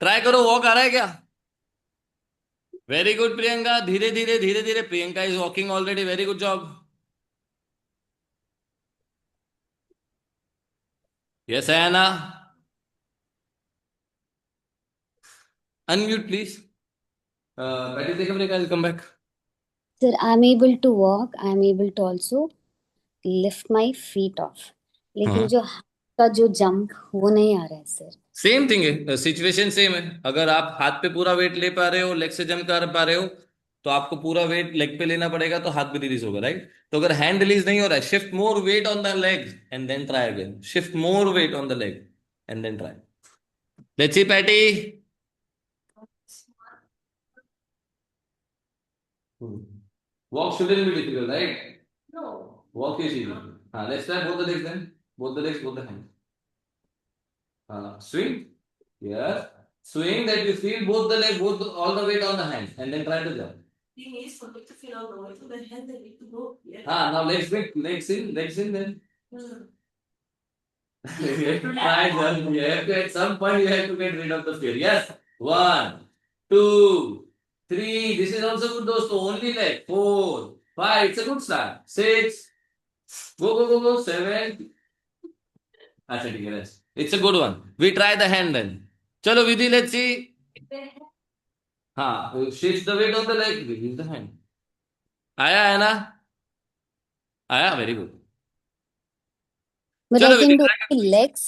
S1: Try करो walk आ रहा है क्या? Very good Priyanka. धीरे धीरे धीरे धीरे Priyanka is walking already. Very good job. Yes, Anna. Unmute please. Patty, take a break. I'll come back.
S2: Sir, I'm able to walk. I'm able to also lift my feet off. लेकिन
S1: हाँ.
S2: जो हाथ का जो जंप वो नहीं आ रहा है सर.
S1: सेम थिंग है सिचुएशन सेम है अगर आप हाथ पे पूरा वेट ले पा रहे हो लेग से जंप कर पा रहे हो तो आपको पूरा वेट लेग पे लेना पड़ेगा तो हाथ भी रिलीज होगा राइट तो अगर हैंड रिलीज नहीं हो रहा है shift more weight on the leg and then try again shift more weight on the leg and then try let's see Patty walk shouldn't be difficult right
S4: No.
S1: Walk is easy हां let's try both the legs then both the legs both the hands swing yes swing that you feel both the leg both all the weight on the hand and then try to jump
S4: Thing is, for me to feel all the way to the hand, I need to go. Yeah.
S1: now legs in then
S4: Hmm.
S1: you have to try jump you have to at some point you have to get rid of the fear yes 1 2 3 this is also good dosto only leg 4 5 it's a good start 6 go 7 अच्छा ठीक है it's a good one we try the hand then चलो विधि let's see हाँ shift the weight on the leg release the hand आया है ना आया very good
S2: But
S1: चलो
S2: I
S1: Vidhi
S2: can do only legs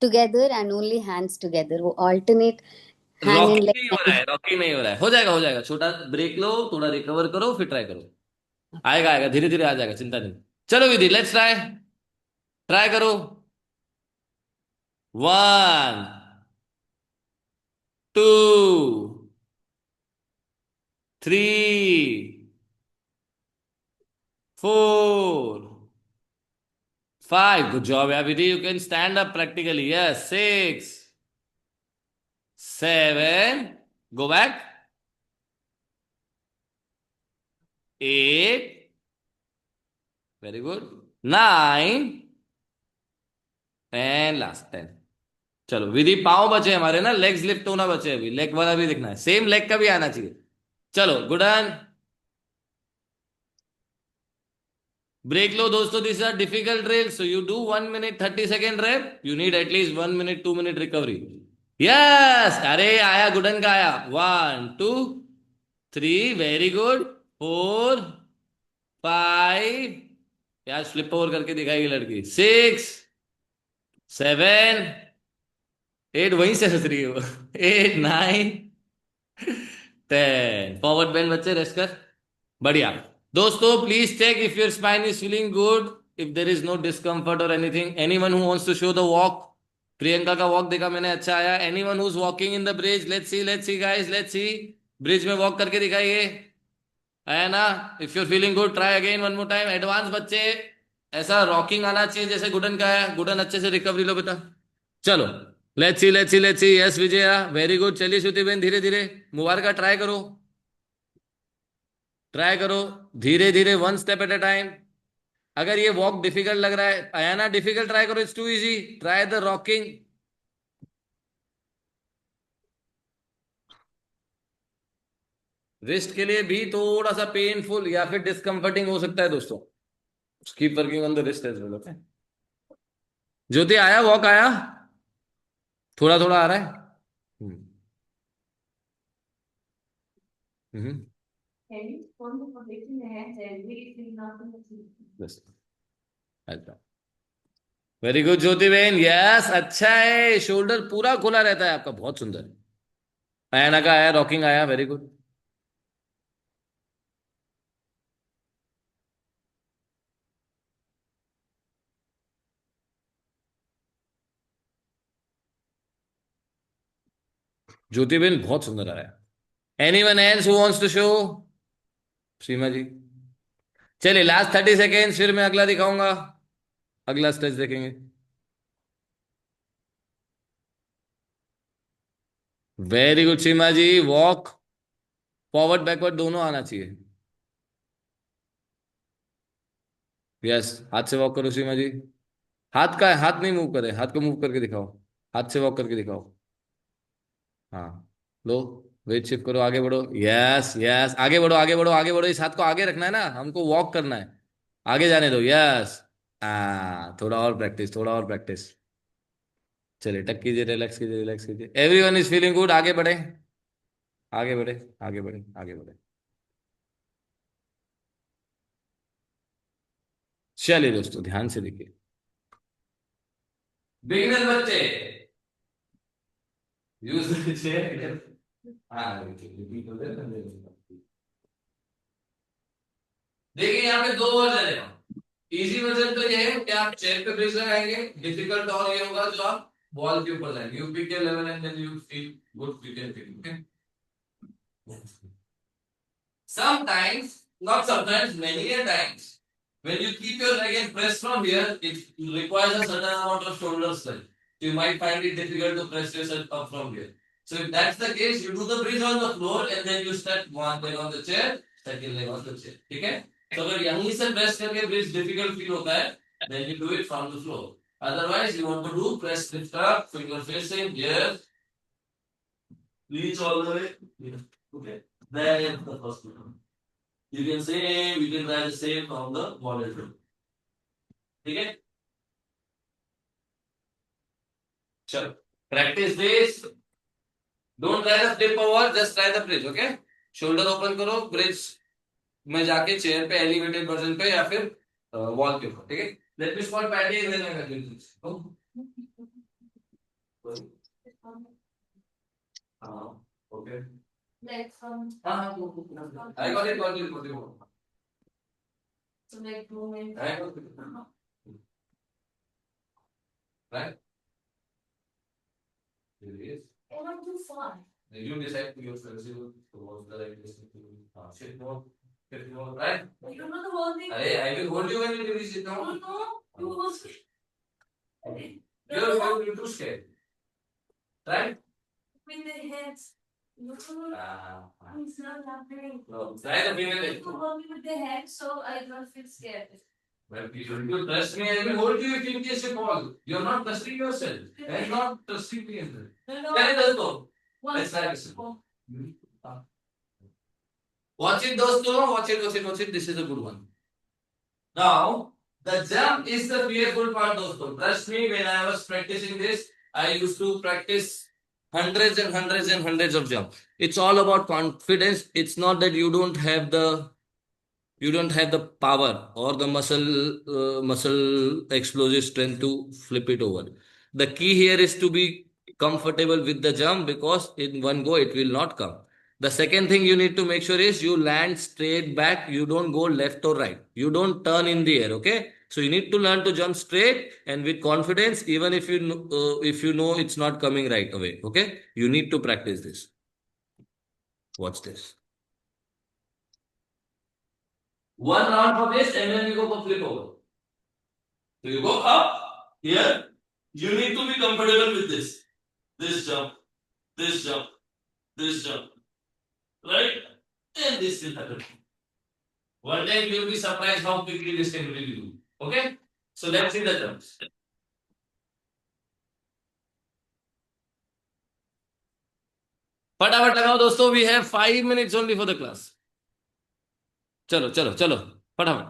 S2: together and only hands together. वो alternate hand
S1: rocking
S2: and leg.
S1: नहीं हो रहा है रॉकिंग नहीं हो रहा है हो जाएगा छोटा ब्रेक लो थोड़ा रिकवर करो फिर ट्राई करो आएगा धीरे धीरे आ जाएगा चिंता नहीं चलो विधि लेट्स ट्राई ट्राई करो 1 2 3 4 5 good job yeah Vidhi you can stand up practically yes 6 7 go back 8 very good 9 and last 10 चलो विधि पांव बचे हमारे ना लेग्स लिफ्ट होना बचे अभी लेग वाला भी दिखना है सेम लेग का भी आना चाहिए चलो गुडन ब्रेक लो दोस्तों this are difficult drill so you do 1 minute 30 second rep you need at least 1 minute 2 minute recovery yes अरे आया गुडन का आया 1 2 3 वेरी गुड 4 5 यार फ्लिप ओवर करके दिखाएगी लड़की 6 7 8 वहीं से हंस रही हो 8 9 10 फॉरवर्ड बेंड बच्चे रेस्ट कर बढ़िया दोस्तों please check if your spine is feeling good if there is no discomfort or anything anyone who wants to show the walk Priyanka का वॉक देखा मैंने अच्छा आया anyone who is walking in the bridge let's see guys let's see bridge में walk करके दिखाइए आया ना if you're feeling good try again one more time advance बच्चे ऐसा रॉकिंग आना चाहिए जैसे गुडन का है गुडन अच्छे से रिकवरी लो बेटा चलो let's see yes Vijaya very good चलिए श्रुति बहन धीरे धीरे मुबारका ट्राई करो धीरे धीरे one step at a time अगर ये वॉक डिफिकल्ट लग रहा है आयाना डिफिकल्ट ट्राई करो it's too easy try the rocking wrist के लिए भी थोड़ा सा पेनफुल या फिर डिस्कम्फर्टिंग हो सकता है दोस्तों keep working on the wrist as well okay Jyoti आया वॉक आया थोड़ा थोड़ा आ रहा है हम्म हम्म बस अच्छा वेरी गुड ज्योति बहन यस अच्छा है शोल्डर पूरा खुला रहता है आपका बहुत सुंदर आयाना का आया रॉकिंग आया वेरी गुड ज्योति बहन बहुत सुंदर आया anyone else who wants to show Seema ji चलिए लास्ट 30 सेकेंड्स फिर मैं अगला दिखाऊंगा अगला स्टेज देखेंगे वेरी गुड सीमा जी वॉक फॉरवर्ड बैकवर्ड दोनों आना चाहिए यस हाथ से वॉक करो सीमा जी हाथ का हाथ नहीं मूव करे हाथ को मूव करके दिखाओ हाथ से वॉक करके दिखाओ हाँ लो वेट शिफ्ट करो आगे बढ़ो यस यस आगे बढ़ो इस हाथ को आगे रखना है ना हमको वॉक करना है आगे जाने दो यस थोड़ा और प्रैक्टिस चलिए टक कीजिए रिलैक्स कीजिए एवरीवन इज फीलिंग गुड आगे बढ़े आगे बढ़े आगे बढ़े चलिए दोस्तों ध्यान से देखिए बिगिनर बच्चे यूज देखिए यहाँ पे दो वर्जन है इजी वर्जन तो ये है कि आप चेयर पे ब्रिज लगाएंगे डिफिकल्ट और ये होगा जो आप बॉल के ऊपर जाएंगे you pick your level and then you feel good you can pick okay sometimes not sometimes many a times when you keep your leg and press from here it requires a certain amount of shoulder strength you might find it difficult to press yourself up from here so if that's the case you do the bridge on the floor and then you step one leg on the chair second leg on the chair ठीक है तो अगर यहीं से press करके bridge difficult feel होता है then you do it from the floor otherwise you want to do press lift up finger facing here reach all the way here. Okay that's the first one you can say we can try the same from the model too ठीक है चलो practice this don't try the flip over just try the bridge okay shoulder open करो bridge में जाके chair पे elevated version पे या फिर वॉल के ऊपर ठीक है let me spot Paddy and then I can do this हां ओके
S4: Like from
S1: हां I got it
S4: so like movement.
S1: I got it right it is
S4: Oh, not too far.
S1: then you decide to use flexible towards the right distance to shift more right
S4: You don't know the whole thing.
S1: अरे I will hold you when you do sit
S4: No,
S1: down
S4: no. You also.
S1: you're going to too scared right
S4: With the hands. No, it's not happening.
S1: no try the female leg
S4: You hold me with the hands, so I don't feel scared.
S1: but if you trust me I will hold you if in case you fall you're not trusting yourself and not trusting me as well
S4: No,
S1: चलिए दोस्तों
S4: One.
S1: let's try this
S4: Oh.
S1: watch it दोस्तों watch it this is a good one now the jump is the fearful part दोस्तों trust me when I was practicing this I used to practice hundreds of jump it's all about confidence it's not that you don't have the power or the muscle explosive strength to flip it over the key here is to be comfortable with the jump because in one go it will not come the second thing you need to make sure is you land straight back you don't go left or right you don't turn in the air okay so you need to learn to jump straight and with confidence even if you know it's not coming right away okay you need to practice this watch this one round for this and then you go for flip over. So you go up here. You need to be comfortable with this. this jump, this jump, this jump, right? And this will happen. One day you will be surprised how quickly this can really do. Okay? So let's see the jumps. फटाफट लगाओ दोस्तों, we have 5 minutes only for the class. चलो चलो चलो फटाफट.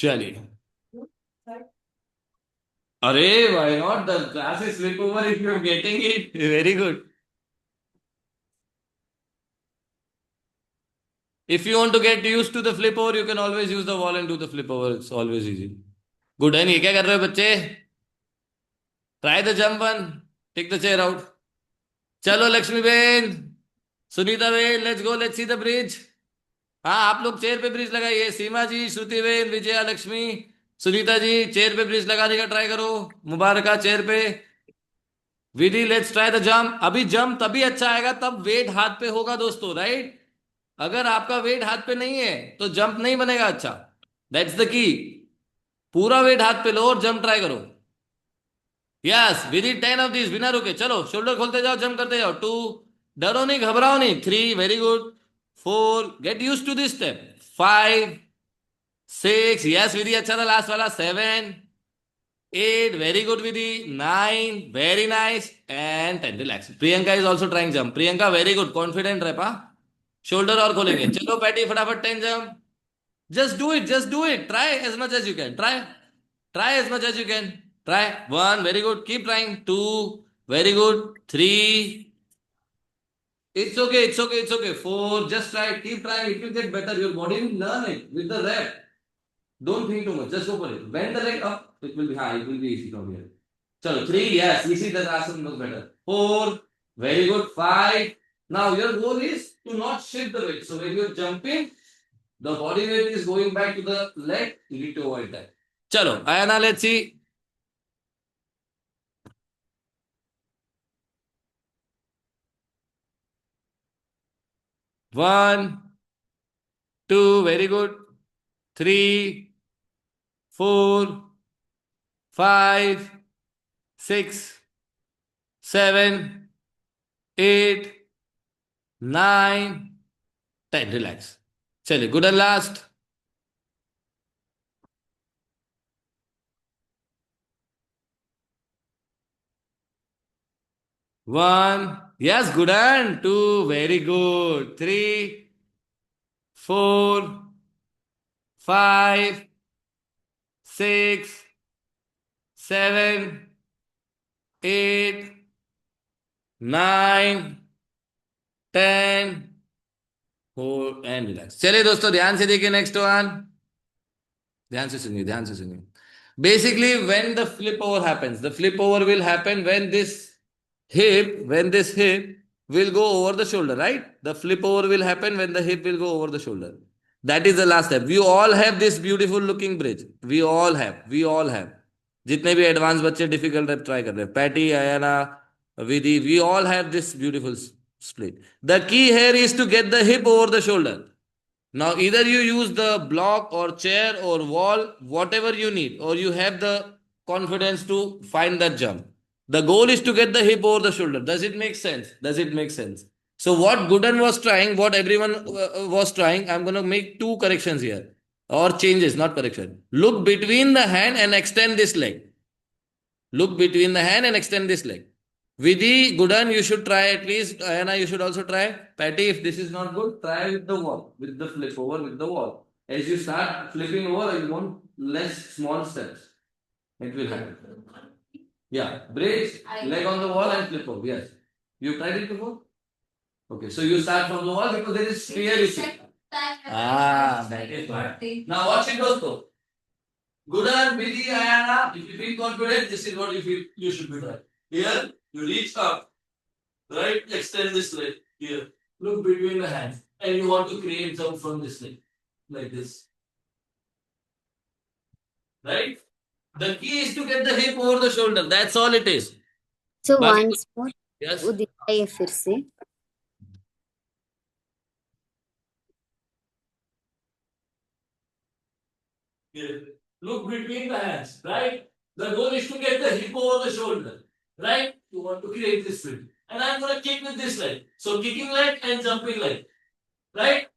S1: चलिए. अरे why not? The class is slip over if you're getting it. Very good. If you want to get used to the flip over, you can always use the wall and do the flip over. It's always easy. Good. है नहीं? क्या कर रहे हो बच्चे? Try the jump one. Take the chair out. चलो Lakshmi Ben, Sunita Ben, let's go. Let's see the bridge. हाँ, आप लोग चेयर पे ब्रिज लगाइए. सीमा जी, श्रुति बेन, विजया, लक्ष्मी, सुनीता जी, चेयर पे ब्रिज लगाने का ट्राई करो. मुबारका चेयर पे. विधि, लेट्स ट्राई द जंप. अभी जंप तभी अच्छा आएगा तब वेट हाथ पे होगा दोस्तों, राइट? अगर आपका वेट हाथ पे नहीं है तो जंप नहीं बनेगा अच्छा. That's the key. पूरा वेट हाथ पे लो और जंप ट्राई करो. यस विधि, 10 ऑफ दिस बिना रुके. चलो शोल्डर खोलते जाओ, जंप करते जाओ. 2, डरो नहीं, घबराओ नहीं. 3, very good. 4, get use to this step. 5, 6, yes Vidhi, अच्छा था लास्ट वाला. 7, 8, very good Vidhi. 9, very nice. And 10, relax. Priyanka is also trying jump. Priyanka, very good. Confident रहे पा. Shoulder और खोलेंगे. चलो पैटी फटाफट 10 jump. Just do it. Just do it. Try as much as you can. Try. Try as much as you can. Try. 1, very good. Keep trying. 2, very good. 3. It's okay. It's okay. It's okay. 4, just try. Keep trying. It will get better. Your body will learn it with the rep. Don't think too much. Just go for it. Bend the leg up. It will be high. It will be easy from here. Chalo, 3, yes. We see that asana looks better. 4, very good. 5. Now your goal is to not shift the weight. So when you're jumping, the body weight is going back to the leg. You need to avoid that. Chalo, Ayana, let's see. One, 2, very good. 3, 4, 5, 6, 7, 8, 9, 10. Relax. चलिए, good and last. One, yes, good and 2, very good. 3, 4, 5, 6, 7, 8, 9, 10. Hold and relax. चलिए दोस्तों, ध्यान से देखिए next one. ध्यान से सुनिए, ध्यान से सुनिए. Basically, when the flip over happens, the flip over will happen when this hip will go over the shoulder, right? The flip over will happen when the hip will go over the shoulder. That is the last step. We all have this beautiful looking bridge. We all have. जितने भी advance बच्चे difficult rape try कर रहे हैं, Patty, Ayana, Vidhi, we all have this beautiful split. The key here is to get the hip over the shoulder. Now either you use the block or chair or wall, whatever you need, or you have the confidence to find that jump. The goal is to get the hip over the shoulder. Does it make sense? Does it make sense? So what Gooden was trying, what everyone was trying, I'm going to make 2 corrections here. Or changes, not correction. Look between the hand and extend this leg. Look between the hand and extend this leg. Vidhi, Gooden, you should try at least. Ayana, you should also try. Patty, if this is not good, try with the wall, with the flip over with the wall. As you start flipping over, you want less small steps. It will happen. Yeah, bridge, leg on the wall and flip over. Yes. You tried it before? Okay, so you start from the wall because there is clear issue. That is fine. Now watch it also. Gooden, Vidhi, Ayana, if you feel confident, this is what you feel you should be trying. Here, you reach up, right? Extend this leg here. Look between the hands, and you want to create jump from this leg, like this. Right? The key is to get the hip over the shoulder. That's all it is.
S2: So
S1: बाकी-
S2: once more,
S1: Yes.
S2: वो दिखाइए फिर से.
S1: Here. Look between the hands, right? The goal is to get the hip over the shoulder, right? You want to create this fit. And I'm going to kick with this leg. So kicking leg and jumping leg, right?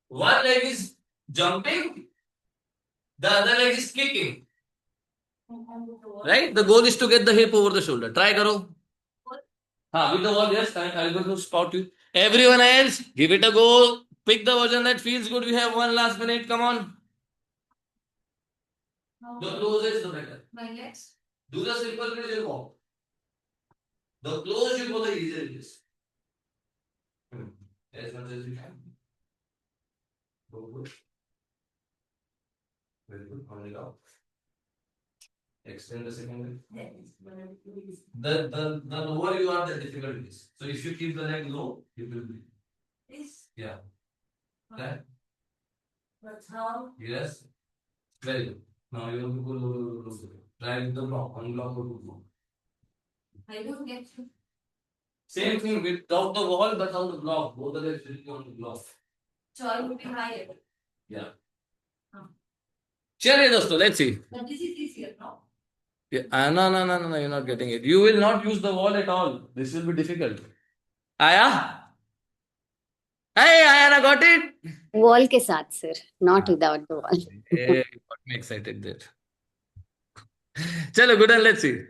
S1: One leg is jumping, the other leg is kicking, right? The goal is to get the hip over the shoulder. Try karo. With the wall, yes, I'm going to spot you. Everyone else, give it a go. Pick the version that feels good. We have one last minute. Come on. The closer the better.
S4: My legs.
S1: Do the simple bridge and walk. The closer you go, the easier it is. As much as you can. Go good. Very good. Hold it out. Extend the second leg. The lower you are, the difficult it is. So if you keep the leg low, it will be.
S4: This.
S1: Yeah. That.
S4: But how?
S1: Yes. Very good. Now you have to go low. Try with the block. One block or two block.
S4: I don't get you.
S1: Same thing without the wall, but on the block. Both the legs sitting on the block.
S4: So I would be higher.
S1: Yeah. चलिए दोस्तों, let's see.
S4: But this is easier, no?
S1: Yeah. No, you're not getting it. You will not use the wall at all. This will be difficult. Aya? Hey, Ayana got it?
S2: Wall के साथ sir, not without the wall.
S1: Hey, got me excited there. चलो, good, and let's see.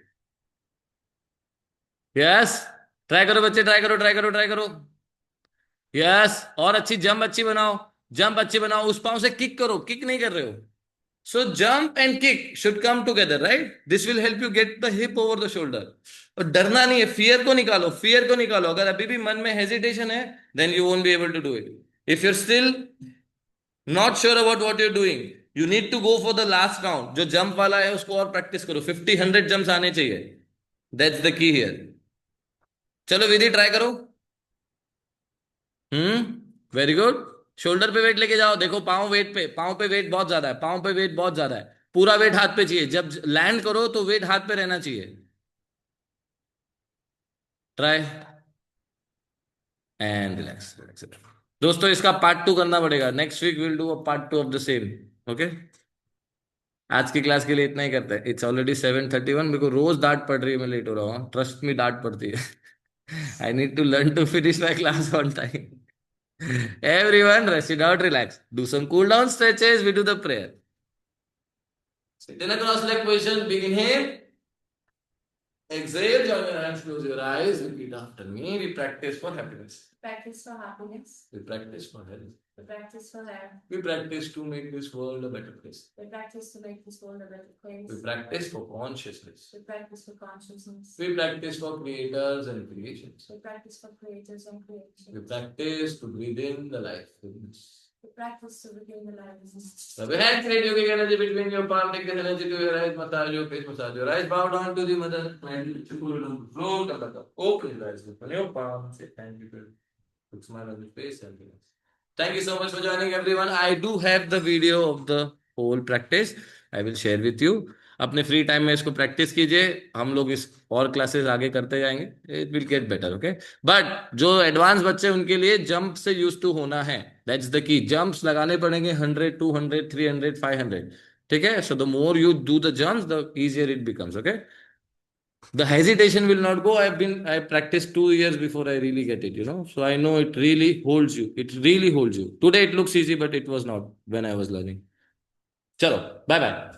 S1: Yes. Try करो बच्चे, try करो. Yes. और अच्छी jump अच्छी बनाओ. उस पाँव से किक करो. किक नहीं कर रहे हो. So jump and kick should come together, right? This will help you get the hip over the shoulder. और डरना नहीं है, fear को निकालो. अगर अभी भी मन में hesitation है, then you won't be able to do it. If you're still not sure about what you're doing, you need to go for the last round. जो jump वाला है उसको और practice करो. 50-100 jumps आने चाहिए. That's the key here. चलो विधि try करो. Very good. शोल्डर पे वेट लेके जाओ. देखो पाँव पे वेट बहुत ज्यादा है. पूरा वेट हाथ पे चाहिए. जब लैंड करो तो वेट हाथ पे रहना चाहिए. Try and relax. दोस्तों इसका पार्ट 2 करना पड़ेगा. Next week will do a part 2 of the same. Okay, आज की क्लास के लिए इतना ही करते हैं. It's already 7:31. मेरे को रोज डांट पड़ रही है, मैं लेट हो रहा हूँ. ट्रस्ट मी, डांट पड़ती है. I need to learn to finish my class on time. Everyone, rest it out, relax. Do some cool down stretches. We do the prayer. Sit in a cross leg position. Big inhale. Exhale. Join your hands. Close your eyes. Repeat after me. We practice for happiness.
S4: Practice for happiness.
S1: We practice for health.
S4: We practice for health.
S1: We practice to make this world a better place.
S4: We practice to make this world a better place.
S1: We practice for consciousness.
S4: We practice for consciousness.
S1: We practice for creators and creations.
S4: We practice for creators and creations.
S1: We practice to breathe in the life witness.
S4: We practice to begin the life.
S1: Rub your hands, create yogic energy between your palm. Take this energy to your eyes. Massage your face. Massage your eyes. Bow down to the mother. Mind you, pull it down. Float up, up. Open your eyes. Open your palm. Say thank you. Put smile on your face and relax. Thank you so much for joining, everyone. I do have the video of the whole practice. I will share with you. अपने free time में इसको practice कीजिए. हम लोग इस और classes आगे करते जाएंगे. It will get better. Okay, but जो एडवांस बच्चे उनके लिए जंप से यूज टू होना है. That's the key. जंप्स लगाने पड़ेंगे 100, 200, 300, 500. ठीक है. So the more you do the jumps, the easier it becomes. Okay. The hesitation will not go. I practiced 2 years before I really get it, So I know it really holds you. It really holds you. Today it looks easy, but it was not when I was learning. Chalo, bye bye.